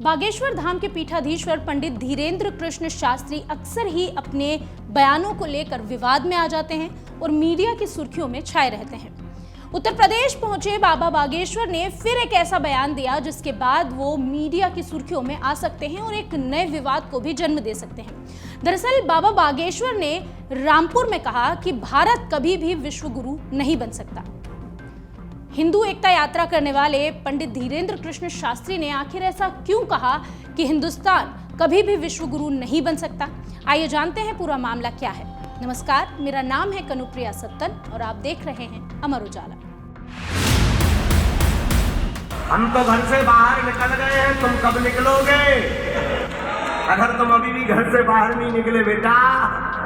बागेश्वर धाम के पीठाधीश्वर पंडित धीरेन्द्र कृष्ण शास्त्री अक्सर ही अपने बयानों को लेकर विवाद में आ जाते हैं और मीडिया की सुर्खियों में छाए रहते हैं। उत्तर प्रदेश पहुंचे बाबा बागेश्वर ने फिर एक ऐसा बयान दिया जिसके बाद वो मीडिया की सुर्खियों में आ सकते हैं और एक नए विवाद को भी जन्म दे सकते हैं। दरअसल बाबा बागेश्वर ने रामपुर में कहा कि भारत कभी भी विश्व गुरु नहीं बन सकता। हिंदू एकता यात्रा करने वाले पंडित धीरेन्द्र कृष्ण शास्त्री ने आखिर ऐसा क्यों कहा कि हिंदुस्तान कभी भी विश्व गुरु नहीं बन सकता? आइए जानते हैं पूरा मामला क्या है। नमस्कार, मेरा नाम है कनुप्रिया सत्तन और आप देख रहे हैं अमर उजाला। हम तो घर से बाहर निकल गए हैं, तुम कब निकलोगे? अगर तुम अभी भी घर से बाहर नहीं निकले बेटा,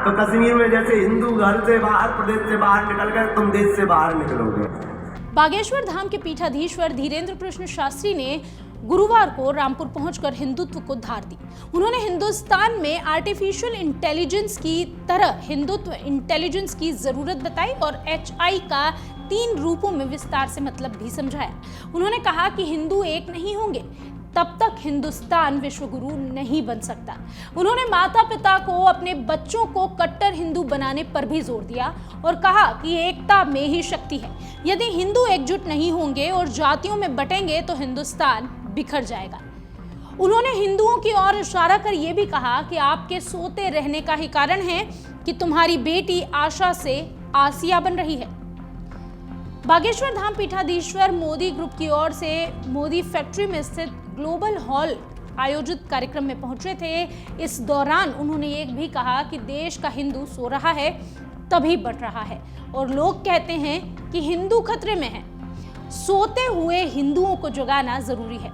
तो कश्मीर में जैसे हिंदू घर से बाहर, प्रदेश से बाहर निकल गए, तुम देश से बाहर निकलोगे। बागेश्वर धाम के पीठाधीश्वर धीरेन्द्र कृष्ण शास्त्री ने गुरुवार को रामपुर पहुंचकर हिंदुत्व को धार दी। उन्होंने हिंदुस्तान में आर्टिफिशियल इंटेलिजेंस की तरह हिंदुत्व इंटेलिजेंस की जरूरत बताई और HI का 3 रूपों में विस्तार से मतलब भी समझाया। उन्होंने कहा कि हिंदू एक नहीं होंगे तब तक हिंदुस्तान विश्व गुरु नहीं बन सकता। उन्होंने माता पिता को अपने बच्चों को कट्टर हिंदू बनाने पर भी जोर दिया और कहा कि एकता में ही शक्ति है। यदि हिंदू एकजुट नहीं होंगे और जातियों में बटेंगे तो हिंदुस्तान बिखर जाएगा। उन्होंने हिंदुओं की ओर इशारा कर यह भी कहा कि आपके सोते रहने का ही कारण है कि तुम्हारी बेटी आशा से आसिया बन रही है। बागेश्वर धाम पीठाधीश्वर मोदी ग्रुप की ओर से मोदी फैक्ट्री में स्थित ग्लोबल हॉल आयोजित कार्यक्रम में पहुंचे थे। इस दौरान उन्होंने ये भी कहा कि देश का हिंदू सो रहा है तभी बढ़ रहा है और लोग कहते हैं कि हिंदू खतरे में है। सोते हुए हिंदुओं को जगाना जरूरी है।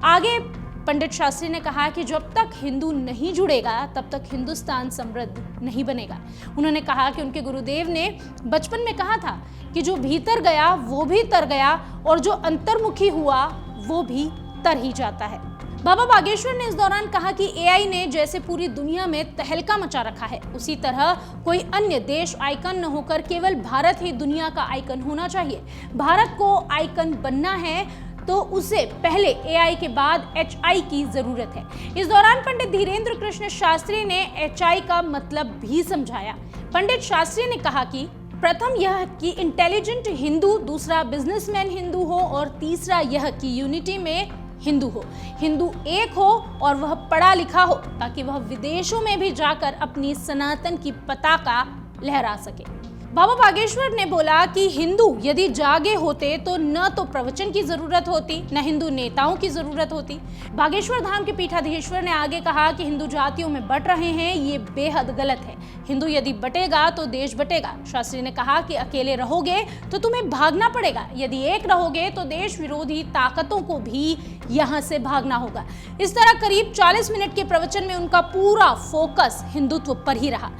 आगे पंडित शास्त्री ने कहा कि जब तक हिंदू नहीं जुड़ेगा तब तक हिंदुस्तान समृद्ध नहीं बनेगा। उन्होंने कहा कि उनके गुरुदेव ने बचपन में कहा था कि जो भीतर गया वो भी तर गया और जो अंतर्मुखी हुआ वो भी तर ही जाता है। बाबा बागेश्वर ने इस दौरान कहा कि AI ने जैसे पूरी दुनिया में तहलका मचा रखा है, उसी तरह कोई अन्य देश आइकन न होकर केवल भारत ही दुनिया का आइकन होना चाहिए। भारत को आइकन बनना है तो उसे पहले AI के बाद HI की जरूरत है। इस दौरान पंडित धीरेन्द्र कृष्ण शास्त्री ने HI का मतलब भी समझाया। पंडित शास्त्री ने कहा कि प्रथम यह कि इंटेलिजेंट हिंदू, दूसरा बिजनेसमैन हिंदू हो और तीसरा यह कि यूनिटी में हिंदू हो। हिंदू एक हो और वह पढ़ा लिखा हो ताकि वह विदेशों में भी जाकर अपनी सनातन की पताका लहरा सके। बाबा बागेश्वर ने बोला कि हिंदू यदि जागे होते तो न तो प्रवचन की जरूरत होती, न हिंदू नेताओं की जरूरत होती। बागेश्वर धाम के पीठाधीश्वर ने आगे कहा कि हिंदू जातियों में बट रहे हैं, ये बेहद गलत है। हिंदू यदि बटेगा तो देश बटेगा। शास्त्री ने कहा कि अकेले रहोगे तो तुम्हें भागना पड़ेगा, यदि एक रहोगे तो देश विरोधी ताकतों को भी यहाँ से भागना होगा। इस तरह करीब 40 मिनट के प्रवचन में उनका पूरा फोकस हिंदुत्व पर ही रहा।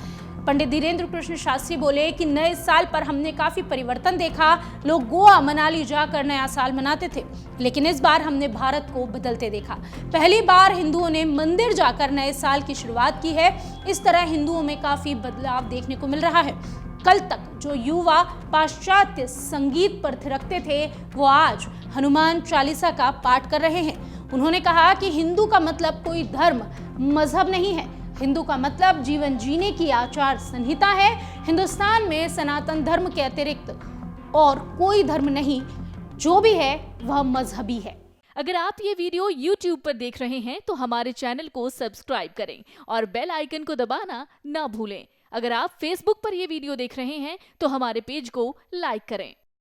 पंडित धीरेन्द्र कृष्ण शास्त्री बोले कि नए साल पर हमने काफी परिवर्तन देखा। लोग गोवा, मनाली जाकर नया साल मनाते थे, लेकिन इस बार हमने भारत को बदलते देखा। पहली बार हिंदुओं ने मंदिर जाकर नए साल की शुरुआत की है। इस तरह हिंदुओं में काफी बदलाव देखने को मिल रहा है। कल तक जो युवा पाश्चात्य संगीत पर थिरकते थे वो आज हनुमान चालीसा का पाठ कर रहे हैं। उन्होंने कहा कि हिंदू का मतलब कोई धर्म, मजहब नहीं है। हिंदू का मतलब जीवन जीने की आचार संहिता है। हिंदुस्तान में सनातन धर्म के अतिरिक्त और कोई धर्म नहीं, जो भी है वह मजहबी है। अगर आप ये वीडियो YouTube पर देख रहे हैं तो हमारे चैनल को सब्सक्राइब करें और बेल आइकन को दबाना ना भूलें। अगर आप Facebook पर ये वीडियो देख रहे हैं तो हमारे पेज को लाइक करें।